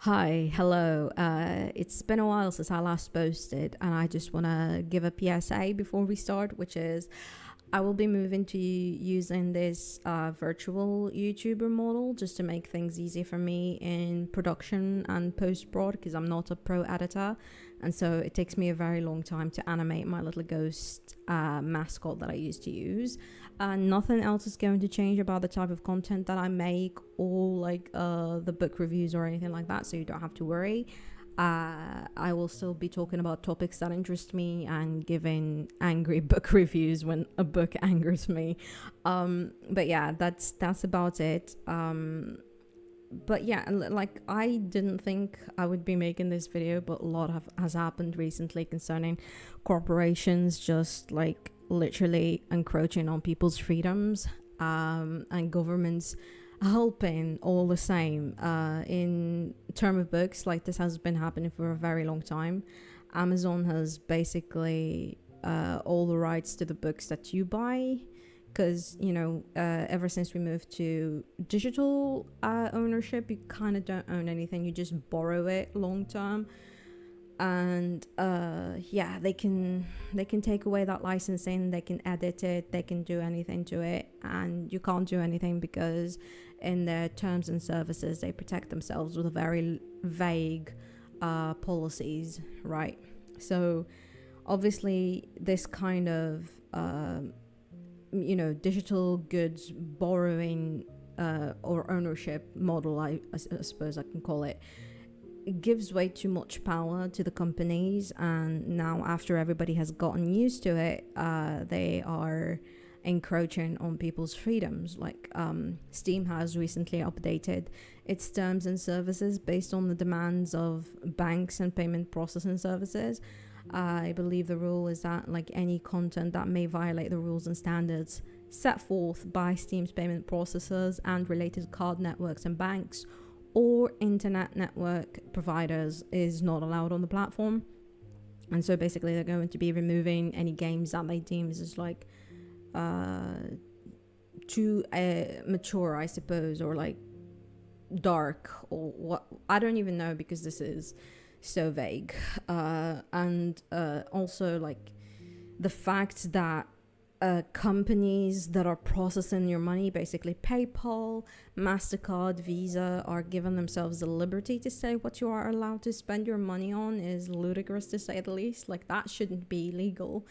Hi, hello. It's been a while since I last posted, and I just want to give a PSA before we start, which is I will be moving to using this virtual YouTuber model just to make things easy for me in production and post prod because I'm not a pro editor. And so it takes me a very long time to animate my little ghost mascot that I used to use. Nothing else is going to change about the type of content that I make or like the book reviews or anything like that. So you don't have to worry. I will still be talking about topics that interest me and giving angry book reviews when a book angers me. But yeah, that's about it. But yeah, like I didn't think I would be making this video, but a lot has happened recently concerning corporations just like literally encroaching on people's freedoms, and governments helping all the same. In term of books, like this has been happening for a very long time. Amazon has basically all the rights to the books that you buy, because ever since we moved to digital ownership, you kind of don't own anything, you just borrow it long term. And yeah, they can take away that licensing, they can edit it, they can do anything to it, and you can't do anything because in their terms and services they protect themselves with very vague policies, right? So obviously this kind of digital goods borrowing or ownership model, I suppose I can call it, gives way too much power to the companies. And now after everybody has gotten used to it, they are encroaching on people's freedoms. Like Steam has recently updated its terms and services based on the demands of banks and payment processing services. I believe the rule is that like any content that may violate the rules and standards set forth by Steam's payment processors and related card networks and banks or internet network providers is not allowed on the platform. And so basically they're going to be removing any games that they deem as like too mature, I suppose, or like dark, or what, I don't even know, because this is so vague. And also like the fact that companies that are processing your money, basically PayPal, MasterCard, Visa, are giving themselves the liberty to say what you are allowed to spend your money on is ludicrous, to say the least. Like that shouldn't be legal.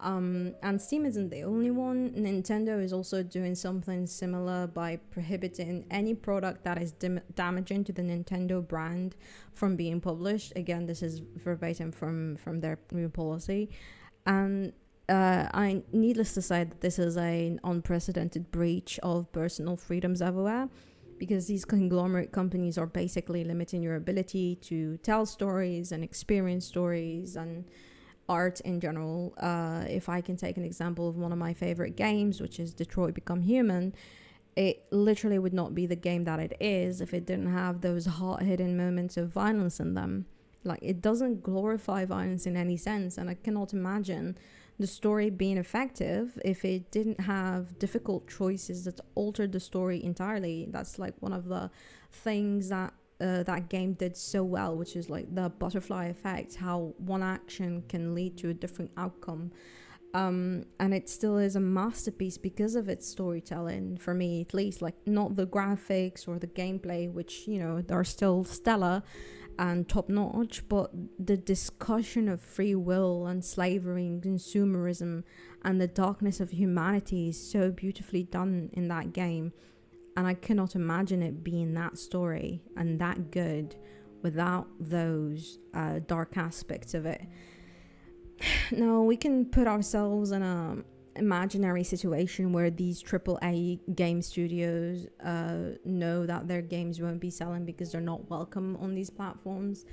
And Steam isn't the only one. Nintendo is also doing something similar by prohibiting any product that is damaging to the Nintendo brand from being published. Again, this is verbatim from their new policy. And I needless to say that this is an unprecedented breach of personal freedoms everywhere, because these conglomerate companies are basically limiting your ability to tell stories and experience stories and art in general. If I can take an example of one of my favorite games, which is Detroit Become Human, it literally would not be the game that it is if it didn't have those hard-hitting moments of violence in them. Like, it doesn't glorify violence in any sense, and I cannot imagine the story being effective if it didn't have difficult choices that altered the story entirely. That's like one of the things that that game did so well, which is like the butterfly effect, how one action can lead to a different outcome. And it still is a masterpiece because of its storytelling, for me at least. Like, not the graphics or the gameplay, which are still stellar and top notch, but the discussion of free will and slavery and consumerism and the darkness of humanity is so beautifully done in that game. And I cannot imagine it being that story and that good without those dark aspects of it. Now, we can put ourselves in a imaginary situation where these AAA game studios know that their games won't be selling because they're not welcome on these platforms,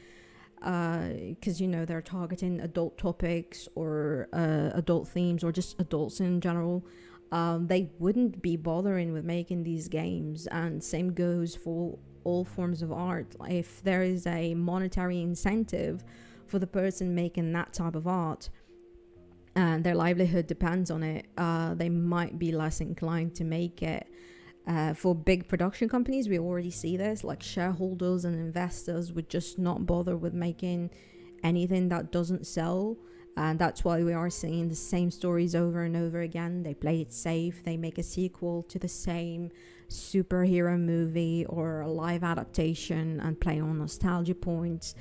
because they're targeting adult topics or adult themes or just adults in general. They wouldn't be bothering with making these games. And same goes for all forms of art. If there is a monetary incentive for the person making that type of art and their livelihood depends on it, they might be less inclined to make it. For big production companies, we already see this. Like shareholders and investors would just not bother with making anything that doesn't sell. And that's why we are seeing the same stories over and over again. They play it safe. They make a sequel to the same superhero movie or a live adaptation and play on nostalgia points.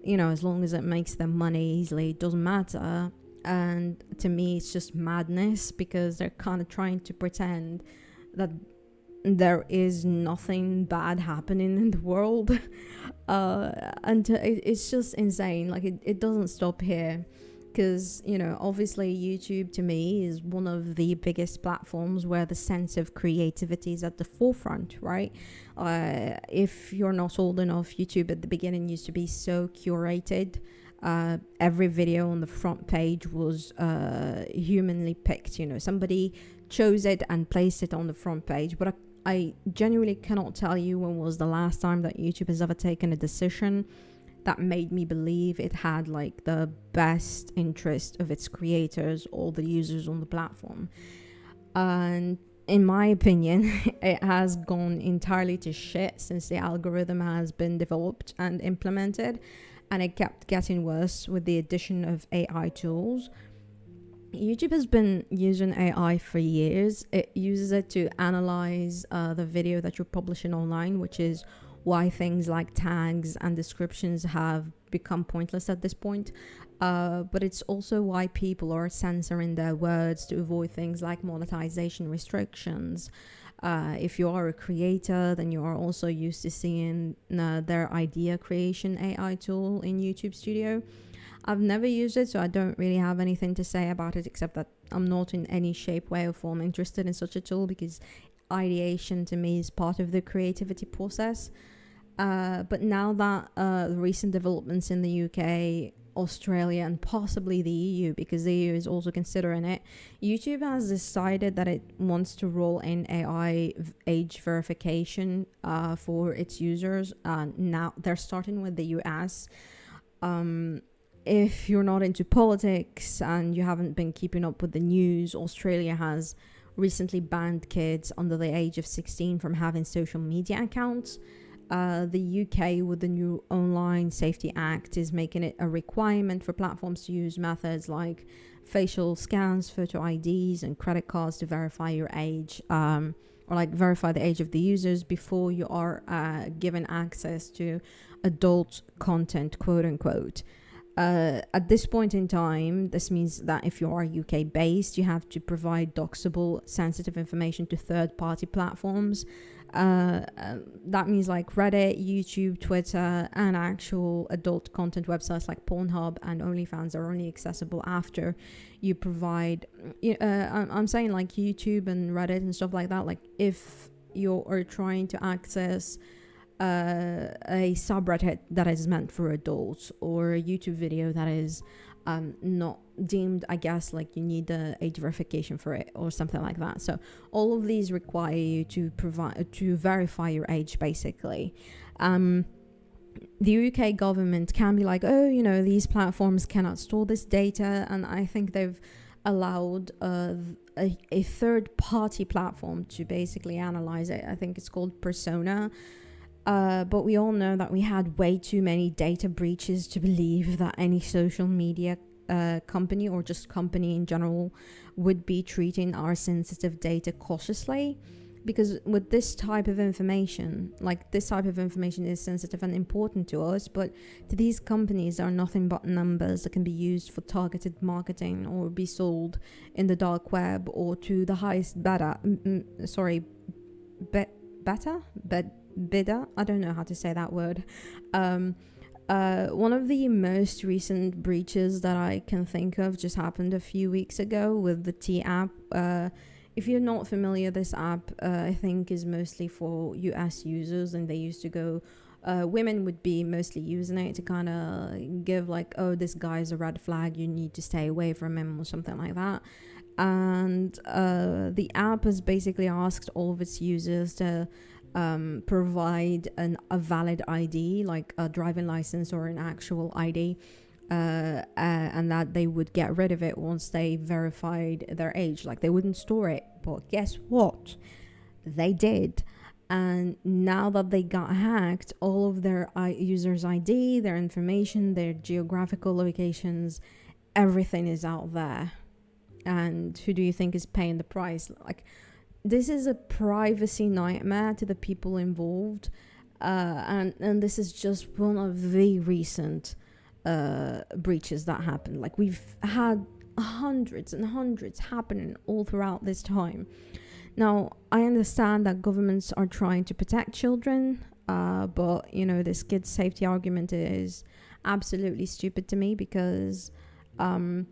As long as it makes them money easily, it doesn't matter. And to me, it's just madness, because they're kind of trying to pretend that there is nothing bad happening in the world. And it's just insane. Like, it doesn't stop here. Because, obviously YouTube to me is one of the biggest platforms where the sense of creativity is at the forefront, right? If you're not old enough, YouTube at the beginning used to be so curated. Every video on the front page was humanly picked. Somebody chose it and placed it on the front page. But I genuinely cannot tell you when was the last time that YouTube has ever taken a decision that made me believe it had like the best interest of its creators or the users on the platform. And in my opinion, it has gone entirely to shit since the algorithm has been developed and implemented, and it kept getting worse with the addition of AI tools. YouTube has been using AI for years. It uses it to analyze the video that you're publishing online, which is why things like tags and descriptions have become pointless at this point. But it's also why people are censoring their words to avoid things like monetization restrictions. If you are a creator, then you are also used to seeing their idea creation AI tool in YouTube Studio. I've never used it, so I don't really have anything to say about it, except that I'm not in any shape, way, or form interested in such a tool, because ideation to me is part of the creativity process. But now that the recent developments in the UK, Australia, and possibly the EU, because the EU is also considering it, YouTube has decided that it wants to roll in AI age verification for its users. Now they're starting with the US. If you're not into politics and you haven't been keeping up with the news, Australia has recently banned kids under the age of 16 from having social media accounts. The UK, with the new Online Safety Act, is making it a requirement for platforms to use methods like facial scans, photo IDs, and credit cards to verify your age, or like verify the age of the users before you are given access to adult content, quote unquote. At this point in time, this means that if you are UK based, you have to provide doxable sensitive information to third-party platforms. That means like Reddit, YouTube, Twitter, and actual adult content websites like Pornhub and OnlyFans are only accessible after you provide. I'm saying like YouTube and Reddit and stuff like that. Like if you are trying to access a subreddit that is meant for adults, or a YouTube video that is not deemed, I guess, like you need the age verification for it or something like that. So all of these require you to verify your age, basically. The UK government can be like, oh, these platforms cannot store this data, and I think they've allowed a third party platform to basically analyze it. I think it's called Persona. But we all know that we had way too many data breaches to believe that any social media company, or just company in general, would be treating our sensitive data cautiously. Because with this type of information, is sensitive and important to us, but to these companies are nothing but numbers that can be used for targeted marketing or be sold in the dark web, or to the highest bidder. I don't know how to say that word. One of the most recent breaches that I can think of just happened a few weeks ago with the T app. If you're not familiar, this app I think is mostly for US users, and they used to go, women would be mostly using it to kind of give like, oh, this guy's a red flag, you need to stay away from him, or something like that. And the app has basically asked all of its users to provide a valid ID, like a driving license or an actual ID, and that they would get rid of it once they verified their age. Like, they wouldn't store it. But guess what? They did. And now that they got hacked, all of their users' ID, their information, their geographical locations, everything is out there. And who do you think is paying the price? Like, this is a privacy nightmare to the people involved. And this is just one of the recent breaches that happened. Like, we've had hundreds and hundreds happening all throughout this time. Now, I understand that governments are trying to protect children, but, this kid's safety argument is absolutely stupid to me, because the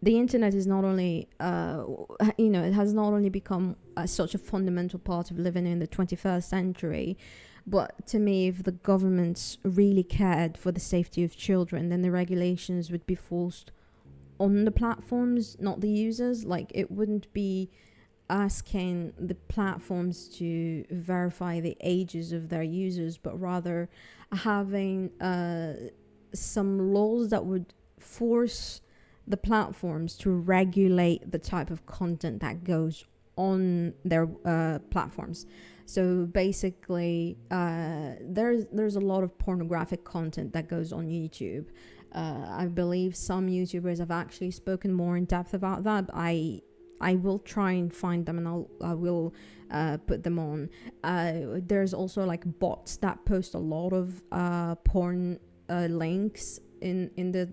internet is not only, it has not only become such a fundamental part of living in the 21st century, but to me, if the governments really cared for the safety of children, then the regulations would be forced on the platforms, not the users. Like, it wouldn't be asking the platforms to verify the ages of their users, but rather having some laws that would force the platforms to regulate the type of content that goes on their platforms. So basically, there's a lot of pornographic content that goes on YouTube. I believe some YouTubers have actually spoken more in depth about that. I will try and find them, and I will put them on. There's also like bots that post a lot of porn links in the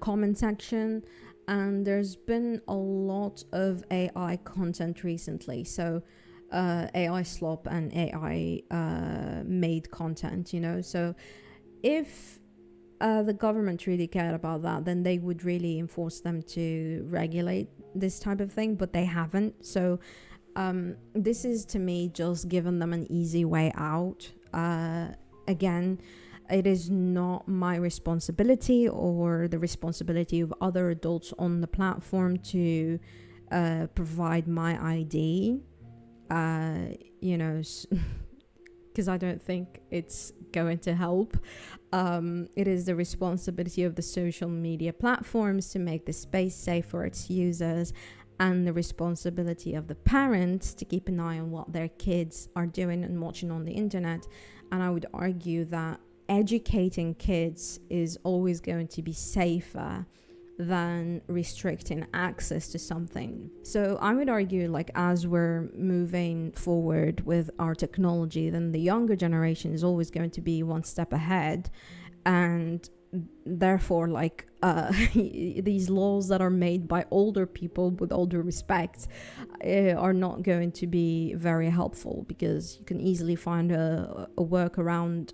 comment section, and there's been a lot of AI content recently. So AI slop and AI made content, So if the government really cared about that, then they would really enforce them to regulate this type of thing, but they haven't. So this is, to me, just giving them an easy way out. Again, it is not my responsibility or the responsibility of other adults on the platform to provide my ID, because I don't think it's going to help. It is the responsibility of the social media platforms to make the space safe for its users, and the responsibility of the parents to keep an eye on what their kids are doing and watching on the internet. And I would argue that educating kids is always going to be safer than restricting access to something. So I would argue, like, as we're moving forward with our technology, then the younger generation is always going to be one step ahead, and therefore, like, these laws that are made by older people, with all due respect, are not going to be very helpful, because you can easily find a workaround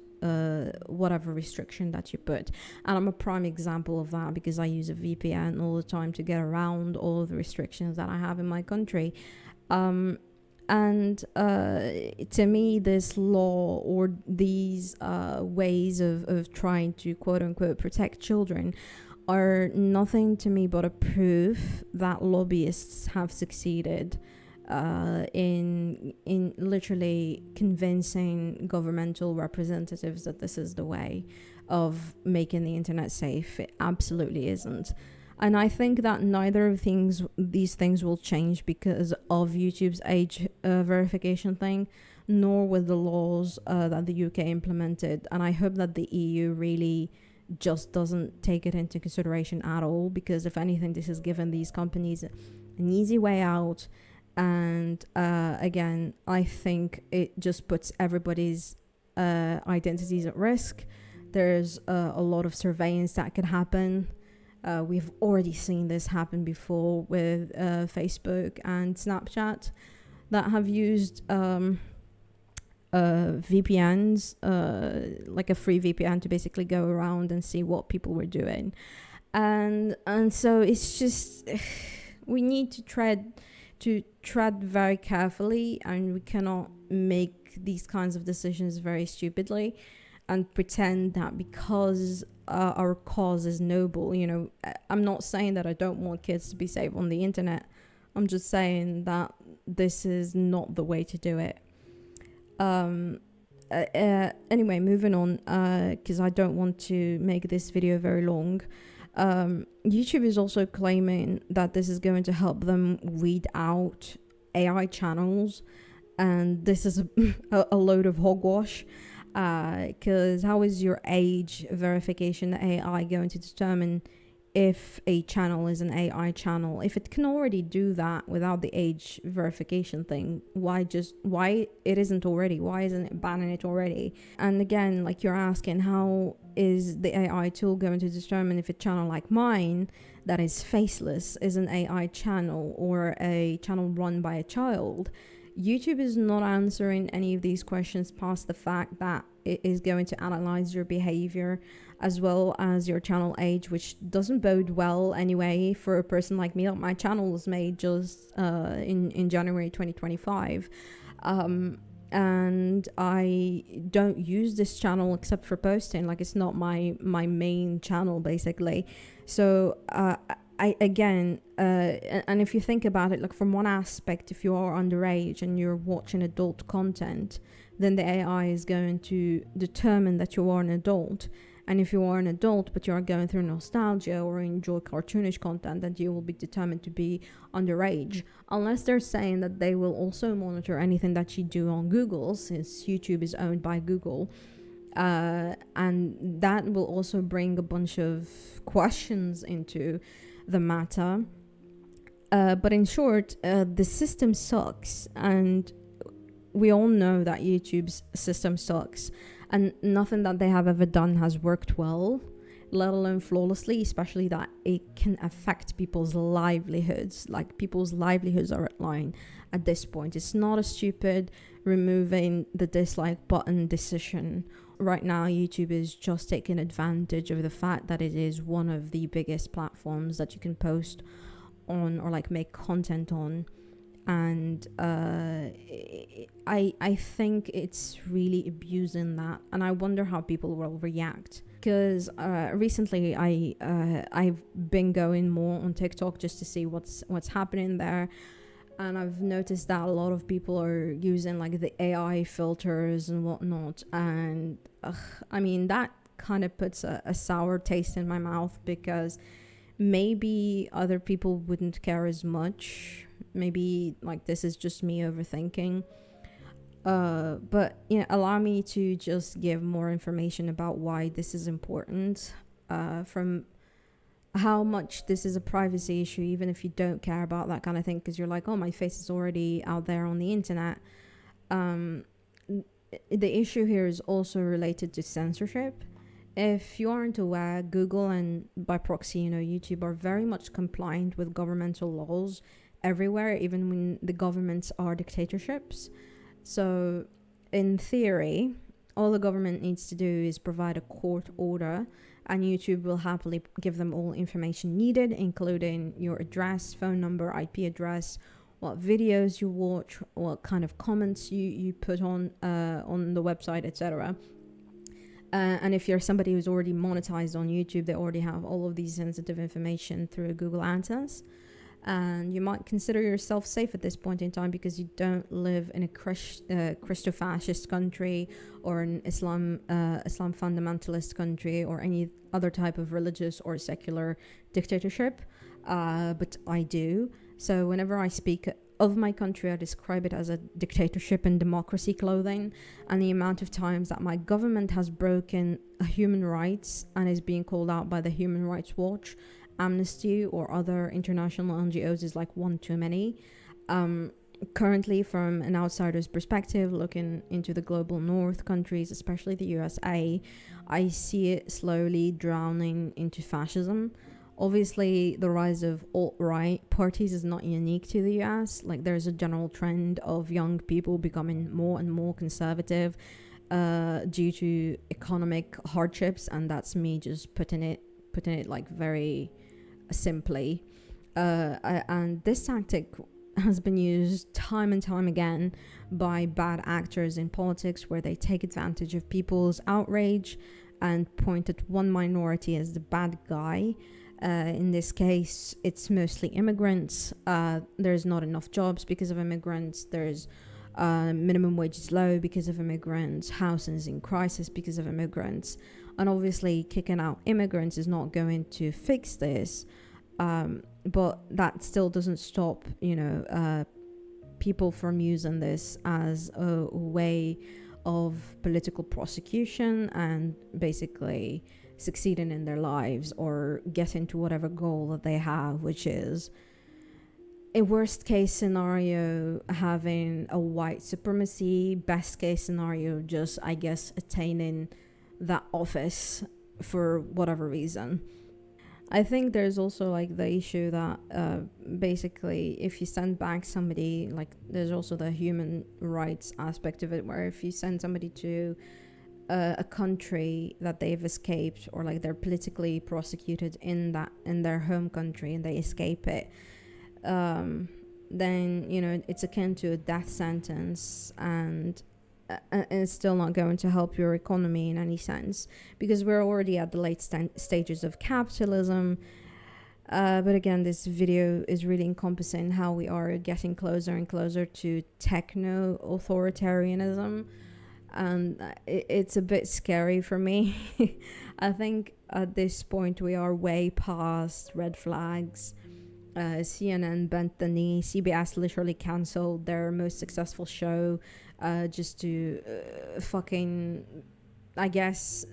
whatever restriction that you put. And I'm a prime example of that, because I use a VPN all the time to get around all of the restrictions that I have in my country. To me, this law or these ways of trying to quote unquote protect children are nothing to me but a proof that lobbyists have succeeded in literally convincing governmental representatives that this is the way of making the internet safe. It absolutely isn't. And I think that neither of these things will change because of YouTube's age verification thing, nor with the laws that the UK implemented. And I hope that the EU really just doesn't take it into consideration at all, because if anything, this has given these companies an easy way out. And again, I think it just puts everybody's identities at risk. There's a lot of surveillance that could happen. We've already seen this happen before with Facebook and Snapchat that have used VPNs, like a free VPN, to basically go around and see what people were doing. And so it's just, we need to tread very carefully, and we cannot make these kinds of decisions very stupidly and pretend that because our cause is noble. I'm not saying that I don't want kids to be safe on the internet. I'm just saying that this is not the way to do it. Anyway, moving on, because I don't want to make this video very long. YouTube is also claiming that this is going to help them weed out AI channels, and this is a load of hogwash. Because how is your age verification AI going to determine if a channel is an AI channel? If it can already do that without the age verification thing, why it isn't already? Why isn't it banning it already? And again, like you're asking, how is the AI tool going to determine if a channel like mine that is faceless is an AI channel or a channel run by a child? YouTube is not answering any of these questions past the fact that it is going to analyze your behavior as well as your channel age, which doesn't bode well anyway for a person like me. My channel was made just in January 2025. And I don't use this channel except for posting. Like, it's not my main channel, basically. So and if you think about it, like, from one aspect, if you are underage and you're watching adult content, then the AI is going to determine that you are an adult. And if you are an adult but you are going through nostalgia or enjoy cartoonish content, then you will be determined to be underage, unless they're saying that they will also monitor anything that you do on Google, since YouTube is owned by Google. And that will also bring a bunch of questions into the matter. But in short, the system sucks, and we all know that YouTube's system sucks, and nothing that they have ever done has worked well, let alone flawlessly, especially that it can affect people's livelihoods. Like, people's livelihoods are at line at this point. It's not a stupid removing the dislike button decision. Right now, YouTube is just taking advantage of the fact that it is one of the biggest platforms that you can post on or like make content on. And I think it's really abusing that, and I wonder how people will react. Because recently I've been going more on TikTok just to see what's happening there, and I've noticed that a lot of people are using like the AI filters and whatnot, and I mean, that kind of puts a sour taste in my mouth, because maybe other people wouldn't care as much. Maybe like this is just me overthinking. But allow me to just give more information about why this is important, from how much this is a privacy issue, even if you don't care about that kind of thing, because you're like, oh, my face is already out there on the internet. The issue here is also related to censorship. If you aren't aware, Google and by proxy, YouTube are very much compliant with governmental laws everywhere, even when the governments are dictatorships. So in theory, all the government needs to do is provide a court order, and YouTube will happily give them all information needed, including your address, phone number, IP address, what videos you watch, what kind of comments you put on the website, etc. And if you're somebody who's already monetized on YouTube, they already have all of these sensitive information through Google AdSense. And you might consider yourself safe at this point in time, because you don't live in a Christo-fascist country or an Islam fundamentalist country or any other type of religious or secular dictatorship. But I do. So whenever I speak of my country, I describe it as a dictatorship in democracy clothing. And the amount of times that my government has broken human rights and is being called out by the Human Rights Watch, Amnesty, or other international NGOs is like one too many. Currently, from an outsider's perspective, looking into the global north countries, especially the USA, I see it slowly drowning into fascism. Obviously, the rise of alt-right parties is not unique to the US. Like, there's a general trend of young people becoming more and more conservative due to economic hardships, and that's me just putting it like very simply. And this tactic has been used time and time again by bad actors in politics, where they take advantage of people's outrage and point at one minority as the bad guy. In this case, it's mostly immigrants. There's not enough jobs because of immigrants. There's minimum wage is low because of immigrants. Housing is in crisis because of immigrants. And obviously, kicking out immigrants is not going to fix this. But that still doesn't stop, people from using this as a way of political prosecution and basically succeeding in their lives or getting to whatever goal that they have, which is a worst case scenario having a white supremacy, best case scenario just, I guess, attaining that office for whatever reason. I think there's also like the issue that basically if you send back somebody, like there's also the human rights aspect of it, where if you send somebody to a country that they've escaped, or like they're politically prosecuted in their home country and they escape it, then it's akin to a death sentence, and it's still not going to help your economy in any sense, because we're already at the late stages of capitalism. But again, this video is really encompassing how we are getting closer and closer to techno-authoritarianism, and it's a bit scary for me. I think at this point we are way past red flags. CNN bent the knee. CBS literally cancelled their most successful show just to fucking, I guess,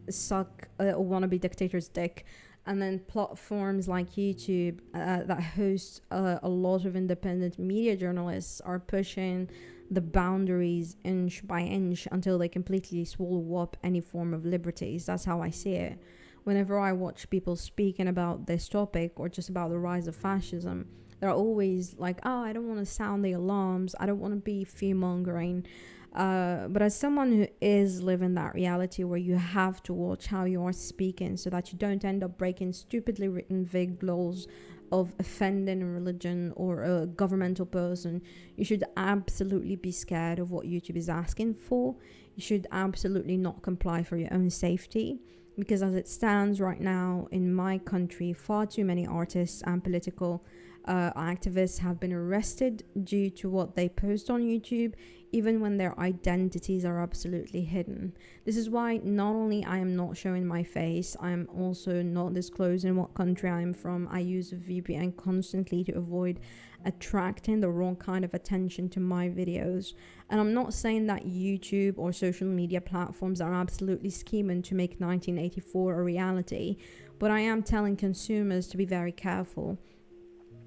suck a wannabe dictator's dick. And then platforms like YouTube that host a lot of independent media journalists are pushing the boundaries inch by inch until they completely swallow up any form of liberties. That's how I see it. Whenever I watch people speaking about this topic or just about the rise of fascism, they're always like, oh, I don't want to sound the alarms. I don't want to be fear-mongering. But as someone who is living that reality where you have to watch how you are speaking so that you don't end up breaking stupidly written vague laws of offending a religion or a governmental person, you should absolutely be scared of what YouTube is asking for. You should absolutely not comply for your own safety. Because as it stands right now in my country, far too many artists and political activists have been arrested due to what they post on YouTube, even when their identities are absolutely hidden. This is why not only I am not showing my face, I am also not disclosing what country I am from. I use a VPN constantly to avoid attracting the wrong kind of attention to my videos. And I'm not saying that YouTube or social media platforms are absolutely scheming to make 1984 a reality, but I am telling consumers to be very careful.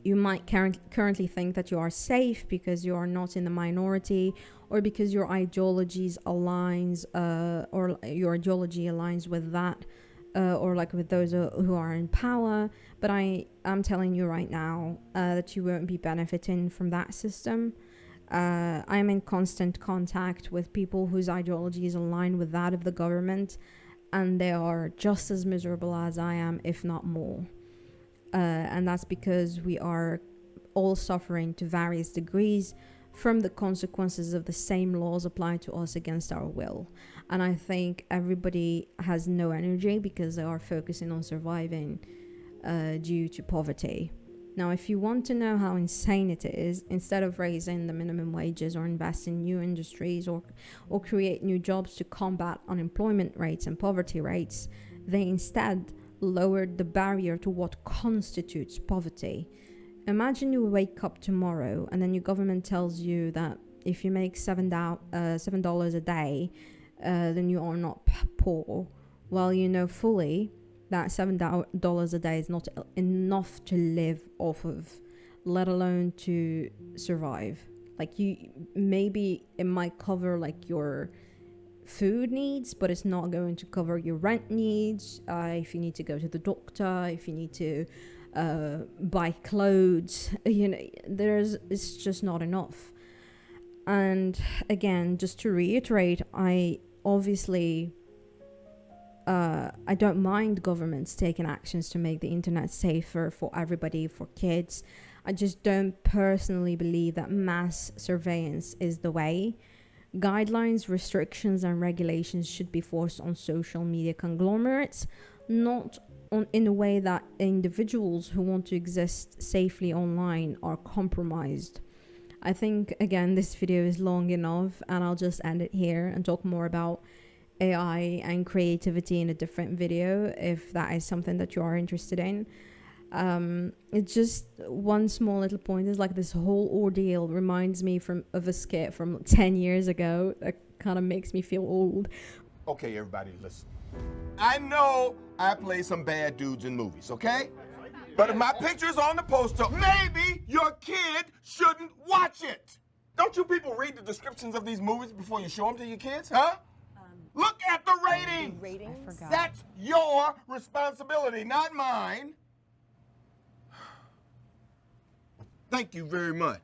You might currently think that you are safe because you are not in the minority, or because your ideologies aligns or your ideology aligns with that or like with those who are in power. But I'm telling you right now that you won't be benefiting from that system. I'm in constant contact with people whose ideologies align with that of the government, and they are just as miserable as I am, if not more. And that's because we are all suffering to various degrees from the consequences of the same laws applied to us against our will. And I think everybody has no energy because they are focusing on surviving due to poverty. Now, if you want to know how insane it is, instead of raising the minimum wages or invest in new industries or create new jobs to combat unemployment rates and poverty rates, they instead lowered the barrier to what constitutes poverty. Imagine you wake up tomorrow and then your government tells you that if you make $7 a day, then you are not poor. Well, you know fully that $7 a day is not enough to live off of, let alone to survive. Like, maybe it might cover like your food needs, but it's not going to cover your rent needs. If you need to go to the doctor, if you need to buy clothes, it's just not enough. And again, just to reiterate, I obviously I don't mind governments taking actions to make the internet safer for everybody, for kids. I just don't personally believe that mass surveillance is the way. Guidelines, restrictions, and regulations should be forced on social media conglomerates, not in a way that individuals who want to exist safely online are compromised. I think, again, this video is long enough, and I'll just end it here and talk more about AI and creativity in a different video if that is something that you are interested in. It's just one small little point. Is like this whole ordeal reminds me of a skit from 10 years ago that kind of makes me feel old. Okay, everybody, listen. I know I play some bad dudes in movies, okay? But if my picture's on the poster, maybe your kid shouldn't watch it. Don't you people read the descriptions of these movies before you show them to your kids, huh? Look at the ratings. I forgot. That's your responsibility, not mine. Thank you very much.